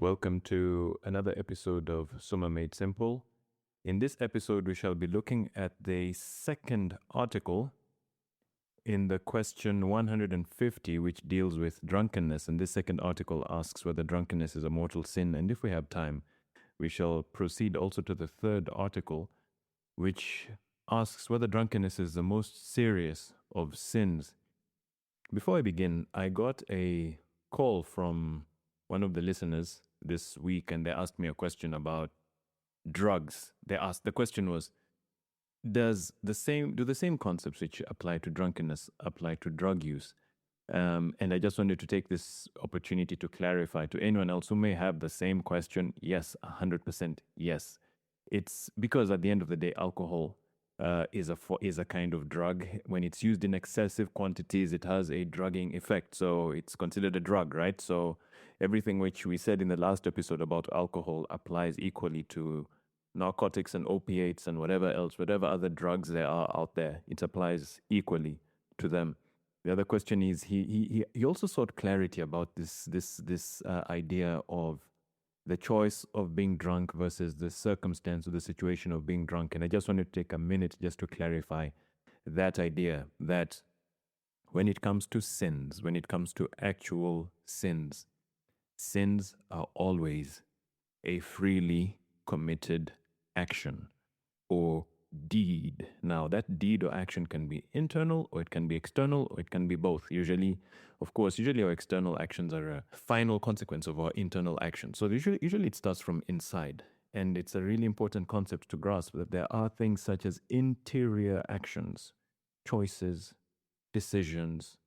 Welcome to another episode of Summa Made Simple. In this episode, we shall be looking at the second article in the question 150, which deals with drunkenness. And this second article asks whether drunkenness is a mortal sin. And if we have time, we shall proceed also to the third article, which asks whether drunkenness is the most serious of sins. Before I begin, I got a call from one of the listeners this week, and they asked me a question about drugs. The question was, do the same concepts which apply to drunkenness apply to drug use? And I just wanted to take this opportunity to clarify to anyone else who may have the same question. Yes, 100% yes. It's because at the end of the day, alcohol is a kind of drug. When it's used in excessive quantities, it has a drugging effect. So it's considered a drug, right? So everything which we said in the last episode about alcohol applies equally to narcotics and opiates and whatever else, whatever other drugs there are out there. It applies equally to them. The other question is he also sought clarity about this idea of the choice of being drunk versus the circumstance or the situation of being drunk. And I just wanted to take a minute just to clarify that idea that when it comes to sins, when it comes to actual sins, sins are always a freely committed action or deed. Now, that deed or action can be internal or it can be external or it can be both. Usually our external actions are a final consequence of our internal actions. So usually it starts from inside. And it's a really important concept to grasp that there are things such as interior actions, choices, decisions,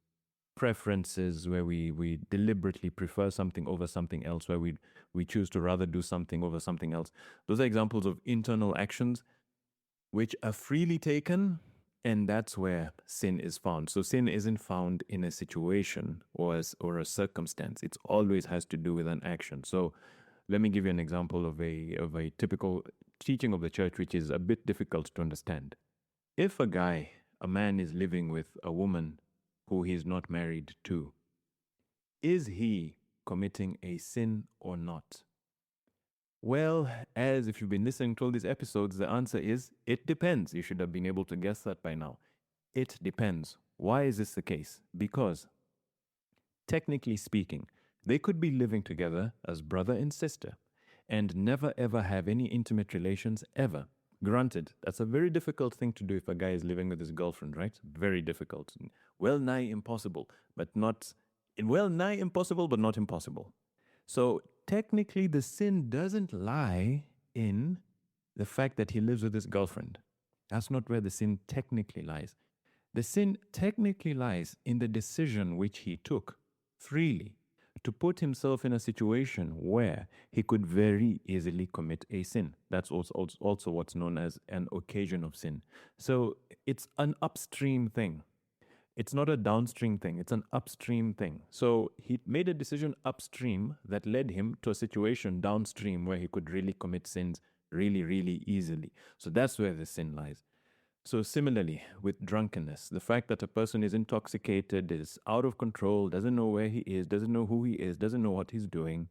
preferences where we deliberately prefer something over something else, where we choose to rather do something over something else. Those are examples of internal actions which are freely taken, and that's where sin is found. So sin isn't found in a situation or a circumstance. It always has to do with an action. So let me give you an example of a typical teaching of the church, which is a bit difficult to understand. If a man is living with a woman who he's not married to, is he committing a sin or not? Well, as if you've been listening to all these episodes, the answer is, it depends. You should have been able to guess that by now. It depends. Why is this the case? Because, technically speaking, they could be living together as brother and sister and never ever have any intimate relations ever. Granted, that's a very difficult thing to do if a guy is living with his girlfriend, right? Very difficult. Well nigh impossible, but not impossible. So technically, the sin doesn't lie in the fact that he lives with his girlfriend. That's not where the sin technically lies. The sin technically lies in the decision which he took freely to put himself in a situation where he could very easily commit a sin. That's also what's known as an occasion of sin. So it's an upstream thing. It's not a downstream thing. It's an upstream thing. So he made a decision upstream that led him to a situation downstream where he could really commit sins really, really easily. So that's where the sin lies. So similarly, with drunkenness, the fact that a person is intoxicated, is out of control, doesn't know where he is, doesn't know who he is, doesn't know what he's doing,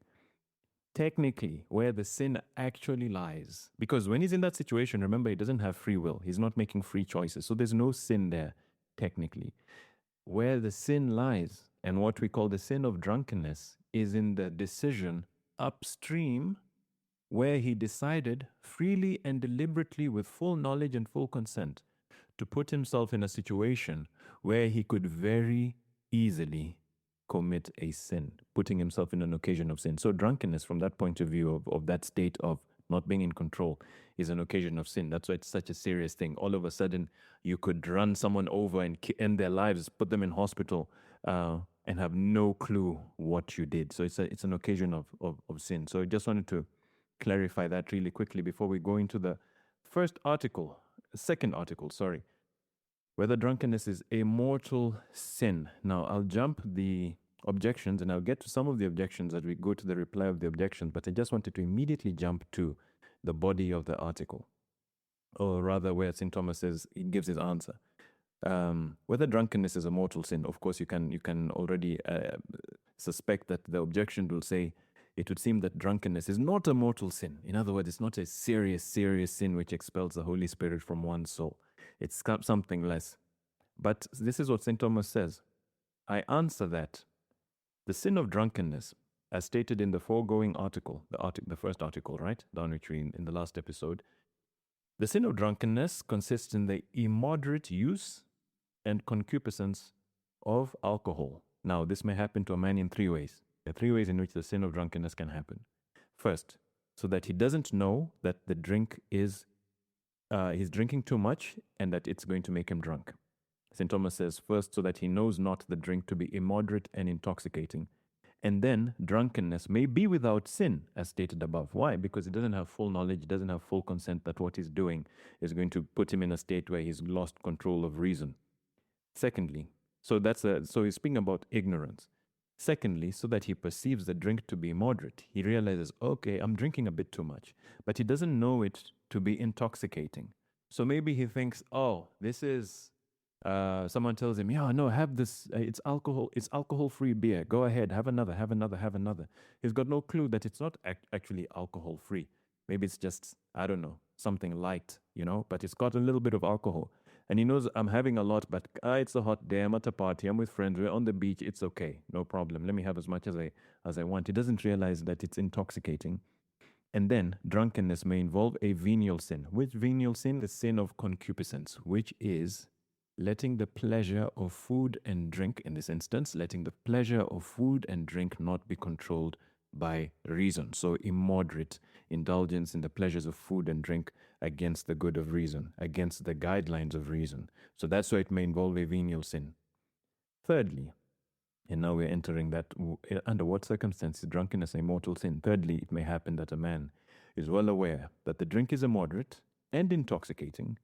technically, where the sin actually lies. Because when he's in that situation, remember, he doesn't have free will. He's not making free choices. So there's no sin there. Technically, where the sin lies and what we call the sin of drunkenness is in the decision upstream where he decided freely and deliberately with full knowledge and full consent to put himself in a situation where he could very easily commit a sin, putting himself in an occasion of sin. So drunkenness, from that point of view of that state of not being in control, is an occasion of sin. That's why it's such a serious thing. All of a sudden, you could run someone over and end their lives, put them in hospital, and have no clue what you did. So it's an occasion of sin. So I just wanted to clarify that really quickly before we go into the second article, whether drunkenness is a mortal sin. Now, I'll jump the objections and I'll get to some of the objections as we go to the reply of the objections, but I just wanted to immediately jump to the body of the article, or rather where St. Thomas says, he gives his answer. Whether drunkenness is a mortal sin, of course, you can already suspect that the objection will say, it would seem that drunkenness is not a mortal sin. In other words, it's not a serious, serious sin which expels the Holy Spirit from one's soul. It's something less. But this is what St. Thomas says. I answer that the sin of drunkenness, as stated in the foregoing article, the first article, right, down which we in the last episode, the sin of drunkenness consists in the immoderate use and concupiscence of alcohol. Now, this may happen to a man in three ways. There are three ways in which the sin of drunkenness can happen. First, so that he doesn't know that the drink is, he's drinking too much and that it's going to make him drunk. St. Thomas says, first, so that he knows not the drink to be immoderate and intoxicating. And then drunkenness may be without sin, as stated above. Why? Because he doesn't have full knowledge, doesn't have full consent that what he's doing is going to put him in a state where he's lost control of reason. Secondly, so he's speaking about ignorance. Secondly, so that he perceives the drink to be moderate. He realizes, okay, I'm drinking a bit too much, but he doesn't know it to be intoxicating. So maybe he thinks, oh, this is someone tells him, yeah, no, have this, it's alcohol-free beer. Go ahead, have another. He's got no clue that it's not actually alcohol-free. Maybe it's just, I don't know, something light, but it's got a little bit of alcohol. And he knows I'm having a lot, but it's a hot day, I'm at a party, I'm with friends, we're on the beach, it's okay, no problem. Let me have as much as I want. He doesn't realize that it's intoxicating. And then drunkenness may involve a venial sin. Which venial sin? The sin of concupiscence, which is letting the pleasure of food and drink, in this instance, letting the pleasure of food and drink not be controlled by reason. So immoderate indulgence in the pleasures of food and drink against the good of reason, against the guidelines of reason. So that's why it may involve a venial sin. Thirdly, and now we're entering that, under what circumstances drunkenness is a mortal sin? Thirdly, it may happen that a man is well aware that the drink is immoderate and intoxicating,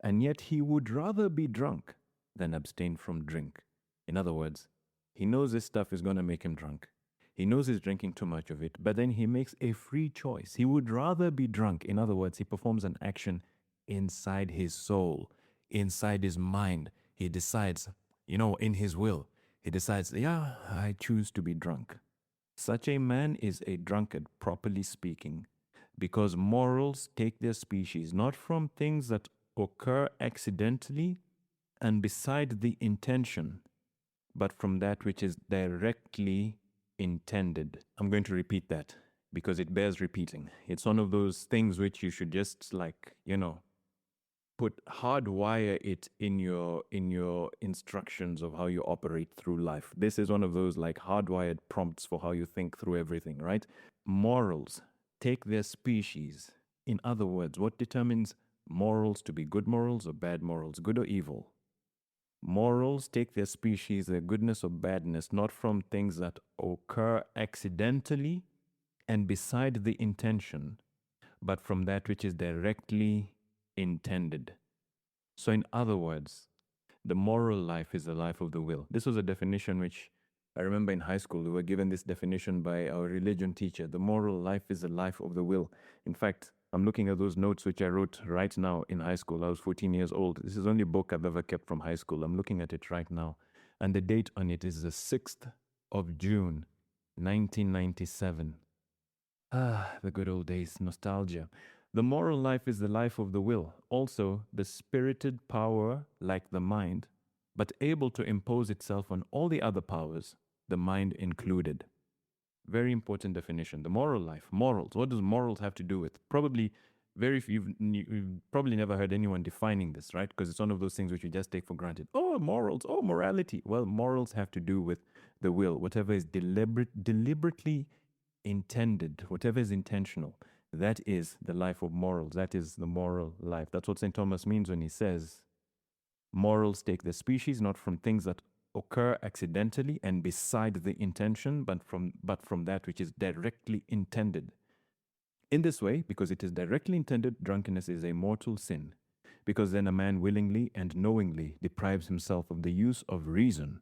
and yet he would rather be drunk than abstain from drink. In other words, he knows this stuff is going to make him drunk. He knows he's drinking too much of it, but then he makes a free choice. He would rather be drunk. In other words, he performs an action inside his soul, inside his mind. He decides, in his will, he decides, yeah, I choose to be drunk. Such a man is a drunkard, properly speaking, because morals take their species not from things that occur accidentally and beside the intention, but from that which is directly intended. I'm going to repeat that because it bears repeating. It's one of those things which you should just hardwire it in your instructions of how you operate through life. This is one of those hardwired prompts for how you think through everything, right? Morals take their species. In other words, what determines morals to be good morals or bad morals, good or evil? Morals take their species, their goodness or badness, not from things that occur accidentally and beside the intention, but from that which is directly intended. So in other words, the moral life is the life of the will. This was a definition which I remember in high school, we were given this definition by our religion teacher. The moral life is the life of the will. In fact, I'm looking at those notes which I wrote right now in high school. I was 14 years old. This is the only book I've ever kept from high school. I'm looking at it right now. And the date on it is the 6th of June, 1997. The good old days, nostalgia. The moral life is the life of the will. Also, the spirited power, like the mind, but able to impose itself on all the other powers, the mind included. Very important definition. The moral life. Morals. What does morals have to do with? Probably you've probably never heard anyone defining this, right? Because it's one of those things which you just take for granted. Oh, morals. Oh, morality. Well, morals have to do with the will. Whatever is deliberately intended, whatever is intentional, that is the life of morals. That is the moral life. That's what St. Thomas means when he says, morals take their species not from things that occur accidentally and beside the intention, but from that which is directly intended. In this way, because it is directly intended, drunkenness is a mortal sin, because then a man willingly and knowingly deprives himself of the use of reason,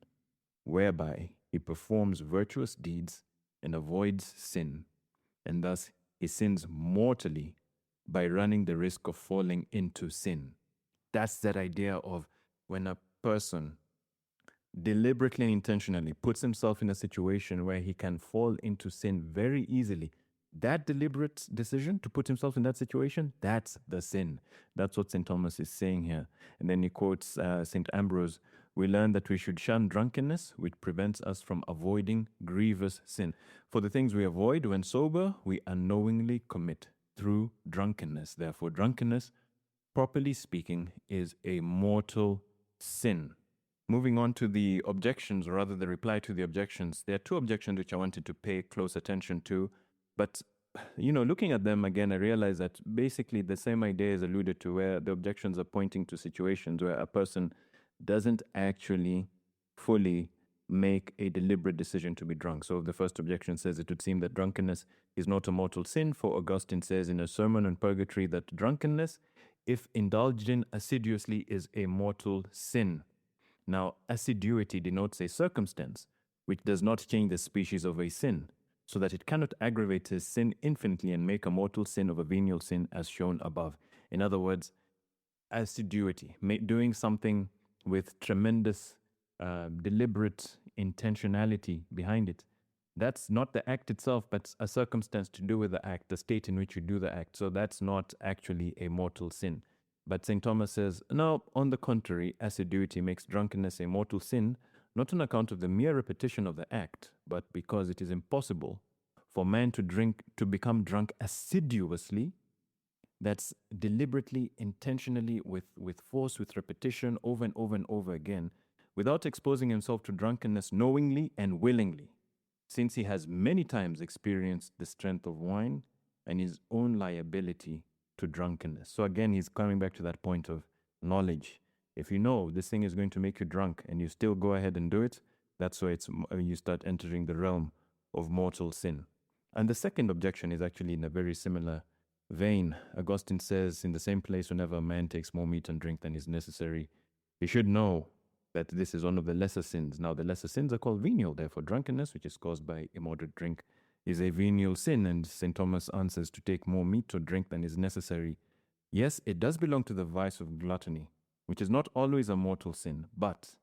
whereby he performs virtuous deeds and avoids sin, and thus he sins mortally by running the risk of falling into sin. That's that idea of when a person deliberately and intentionally puts himself in a situation where he can fall into sin very easily, that deliberate decision to put himself in that situation, that's the sin. That's what St. Thomas is saying here. And then he quotes St. Ambrose: we learn that we should shun drunkenness, which prevents us from avoiding grievous sin. For the things we avoid when sober, we unknowingly commit through drunkenness. Therefore, drunkenness, properly speaking, is a mortal sin. Moving on to the objections, or rather the reply to the objections, there are two objections which I wanted to pay close attention to. But, looking at them again, I realized that basically the same idea is alluded to, where the objections are pointing to situations where a person doesn't actually fully make a deliberate decision to be drunk. So the first objection says it would seem that drunkenness is not a mortal sin, for Augustine says in a sermon on purgatory that drunkenness, if indulged in assiduously, is a mortal sin. Now, assiduity denotes a circumstance which does not change the species of a sin, so that it cannot aggravate a sin infinitely and make a mortal sin of a venial sin as shown above. In other words, assiduity, doing something with tremendous deliberate intentionality behind it. That's not the act itself, but a circumstance to do with the act, the state in which you do the act. So that's not actually a mortal sin. But St. Thomas says, no, on the contrary, assiduity makes drunkenness a mortal sin, not on account of the mere repetition of the act, but because it is impossible for man to become drunk assiduously, that's deliberately, intentionally, with force, with repetition, over and over and over again, without exposing himself to drunkenness knowingly and willingly, since he has many times experienced the strength of wine and his own liability to drunkenness. So again, he's coming back to that point of knowledge. If you know this thing is going to make you drunk and you still go ahead and do it, that's why you start entering the realm of mortal sin. And the second objection is actually in a very similar vein. Augustine says, in the same place, whenever a man takes more meat and drink than is necessary, he should know that this is one of the lesser sins. Now, the lesser sins are called venial. Therefore, drunkenness, which is caused by immoderate drink, is a venial sin. And St. Thomas answers, to take more meat or drink than is necessary. Yes, it does belong to the vice of gluttony, which is not always a mortal sin, but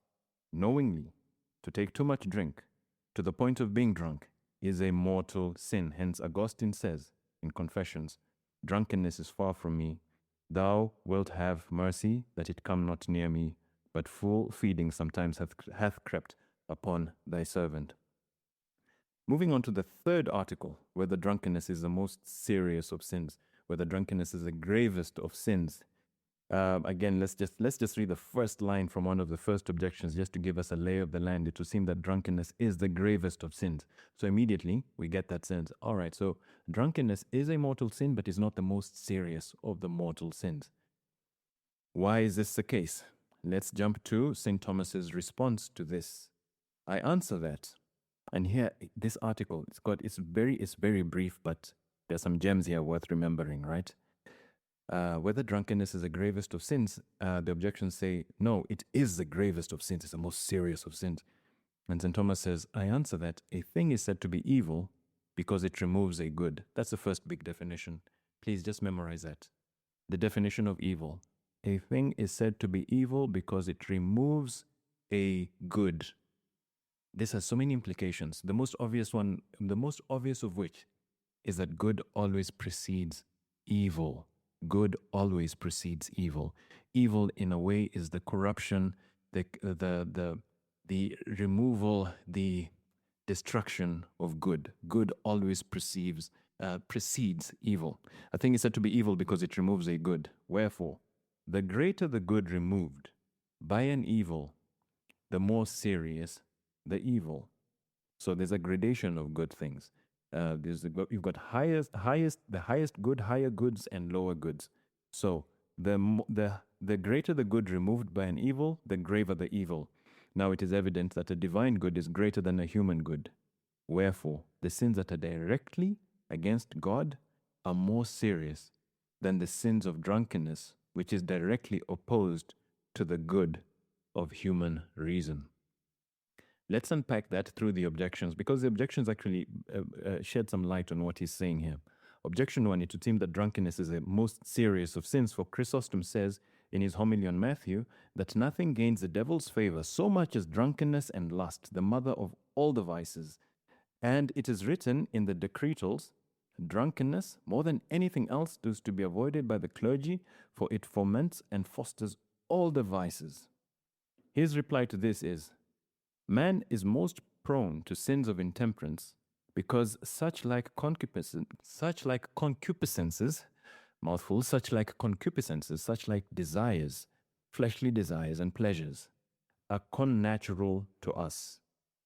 knowingly to take too much drink to the point of being drunk is a mortal sin. Hence, Augustine says in Confessions, drunkenness is far from me. Thou wilt have mercy that it come not near me, but full feeding sometimes hath crept upon thy servant. Moving on to the third article, whether drunkenness is the most serious of sins, whether drunkenness is the gravest of sins. Again, let's just read the first line from one of the first objections, just to give us a lay of the land. It would seem that drunkenness is the gravest of sins. So immediately we get that sense. All right, so drunkenness is a mortal sin, but is not the most serious of the mortal sins. Why is this the case? Let's jump to St. Thomas's response to this. I answer that, and here this article, it's very brief, but there's some gems here worth remembering, right? Whether drunkenness is the gravest of sins, the objections say, no, it is the gravest of sins. It's the most serious of sins. And St. Thomas says, I answer that a thing is said to be evil because it removes a good. That's the first big definition. Please just memorize that. The definition of evil. A thing is said to be evil because it removes a good. This has so many implications. The most obvious of which is that good always precedes evil. Good always precedes evil. Evil, in a way, is the corruption, the removal, the destruction of good. Good always precedes evil. A thing is said to be evil because it removes a good. Wherefore, the greater the good removed by an evil, the more serious the evil. So there's a gradation of good things. You've got the highest good, higher goods, and lower goods. So the greater the good removed by an evil, the graver the evil. Now it is evident that a divine good is greater than a human good. Wherefore, the sins that are directly against God are more serious than the sins of drunkenness, which is directly opposed to the good of human reason. Let's unpack that through the objections, because the objections actually shed some light on what he's saying here. Objection 1, it would seem that drunkenness is the most serious of sins, for Chrysostom says, in his homily on Matthew that nothing gains the devil's favor so much as drunkenness and lust, the mother of all the vices. And it is written in the decretals, drunkenness, more than anything else, is to be avoided by the clergy, for it foments and fosters all the vices. His reply to this is, man is most prone to sins of intemperance because such like concupiscences, mouthful, such like concupiscences, such like desires, fleshly desires and pleasures, are connatural to us.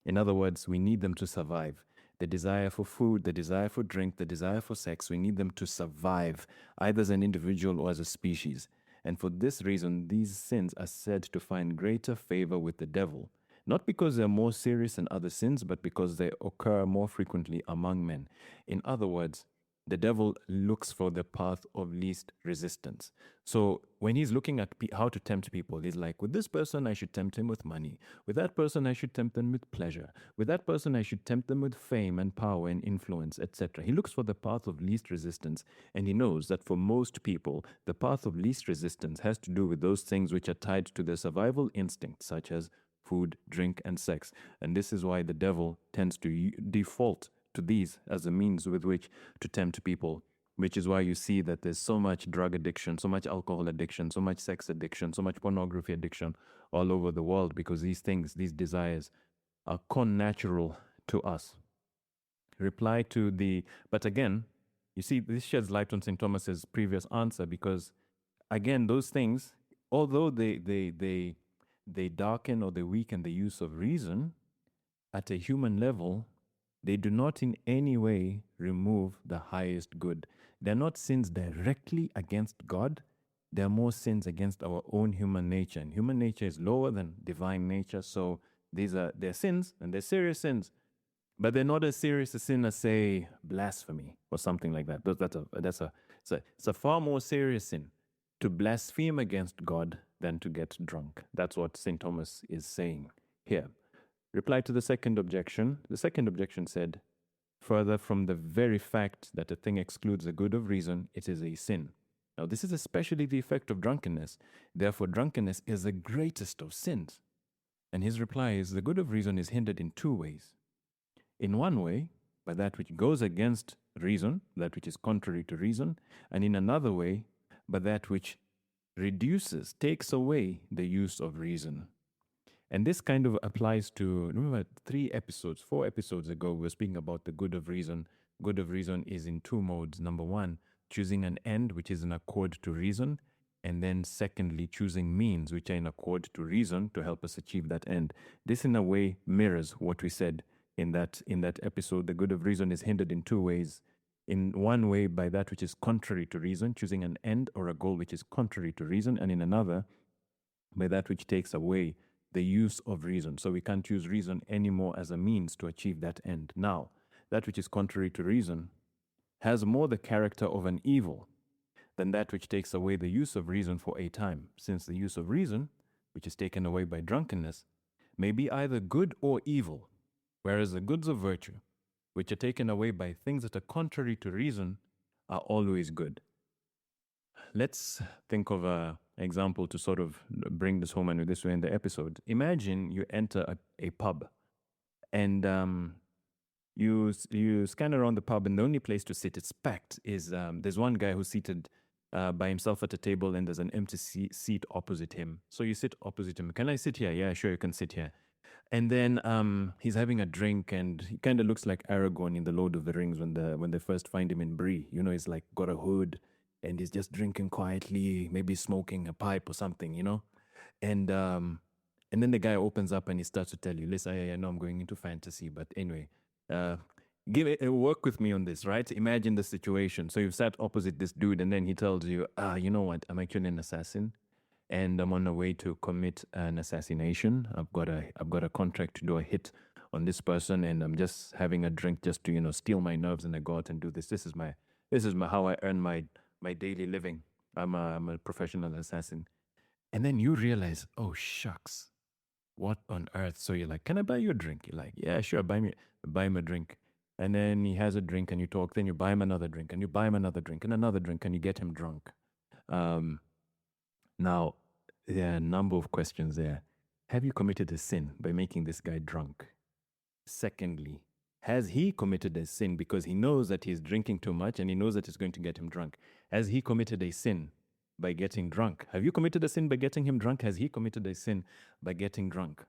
In other words, we need them to survive. The desire for food, the desire for drink, the desire for sex, we need them to survive, either as an individual or as a species. And for this reason, these sins are said to find greater favor with the devil, not because they're more serious than other sins, but because they occur more frequently among men. In other words, the devil looks for the path of least resistance. So when he's looking at how to tempt people, he's like, with this person, I should tempt him with money. With that person, I should tempt them with pleasure. With that person, I should tempt them with fame and power and influence, etc. He looks for the path of least resistance, and he knows that for most people, the path of least resistance has to do with those things which are tied to their survival instincts, such as food, drink, and sex. And this is why the devil tends to default to these as a means with which to tempt people, which is why you see that there's so much drug addiction, so much alcohol addiction, so much sex addiction, so much pornography addiction all over the world, because these things, these desires are connatural to us. Reply to the, but again, you see, this sheds light on St. Thomas's previous answer, because again, those things, although they darken or they weaken the use of reason at a human level, they do not in any way remove the highest good. They're not sins directly against God. They're more sins against our own human nature. And human nature is lower than divine nature. So they're sins, and they're serious sins. But they're not as serious a sin as, say, blasphemy or something like that. It's a far more serious sin to blaspheme against God than to get drunk. That's what St. Thomas is saying here. Reply to the second objection. The second objection said, further, from the very fact that a thing excludes the good of reason, it is a sin. Now, this is especially the effect of drunkenness. Therefore, drunkenness is the greatest of sins. And his reply is, the good of reason is hindered in two ways. In one way, by that which goes against reason, that which is contrary to reason, and in another way, by that which reduces, takes away the use of reason. And this kind of applies to, remember 4 episodes ago, we were speaking about the good of reason. Good of reason is in two modes. Number one, choosing an end which is in accord to reason. And then secondly, choosing means which are in accord to reason to help us achieve that end. This in a way mirrors what we said in that episode. The good of reason is hindered in two ways. In one way, by that which is contrary to reason, choosing an end or a goal which is contrary to reason. And in another, by that which takes away the use of reason. So we can't use reason anymore as a means to achieve that end. Now, that which is contrary to reason has more the character of an evil than that which takes away the use of reason for a time, since the use of reason, which is taken away by drunkenness, may be either good or evil, whereas the goods of virtue, which are taken away by things that are contrary to reason, are always good. Let's think of an example to sort of bring this home, and this way in the episode. Imagine you enter a pub, and you scan around the pub, and the only place to sit, it's packed, is there's one guy who's seated by himself at a table, and there's an empty seat opposite him. So you sit opposite him. Can I sit here? Yeah, sure, you can sit here. And then he's having a drink, and he kind of looks like Aragorn in the Lord of the Rings when they first find him in Bree. You know, he's like got a hood, and he's just drinking quietly, maybe smoking a pipe or something, you know? And then the guy opens up and he starts to tell you, listen, I know I'm going into fantasy, but anyway, work with me on this, right? Imagine the situation. So you've sat opposite this dude, and then he tells you, you know what? I'm actually an assassin, and I'm on the way to commit an assassination. I've got a contract to do a hit on this person, and I'm just having a drink just to, you know, steal my nerves, and I go out and do this. This is my how I earn my daily living. I'm a professional assassin. And then you realize, oh shucks, what on earth? So you're like, can I buy you a drink? You're like, yeah, sure, buy him a drink. And then he has a drink and you talk, then you buy him another drink and you buy him another drink and another drink and you get him drunk. Now, there are a number of questions there. Have you committed a sin by making this guy drunk? Secondly, has he committed a sin because he knows that he's drinking too much and he knows that it's going to get him drunk? Has he committed a sin by getting drunk? Have you committed a sin by getting him drunk? Has he committed a sin by getting drunk?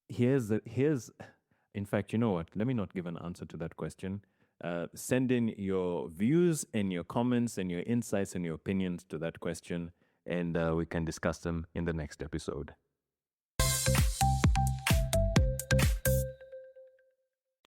Here's in fact, you know what? Let me not give an answer to that question. Send in your views and your comments and your insights and your opinions to that question, and we can discuss them in the next episode.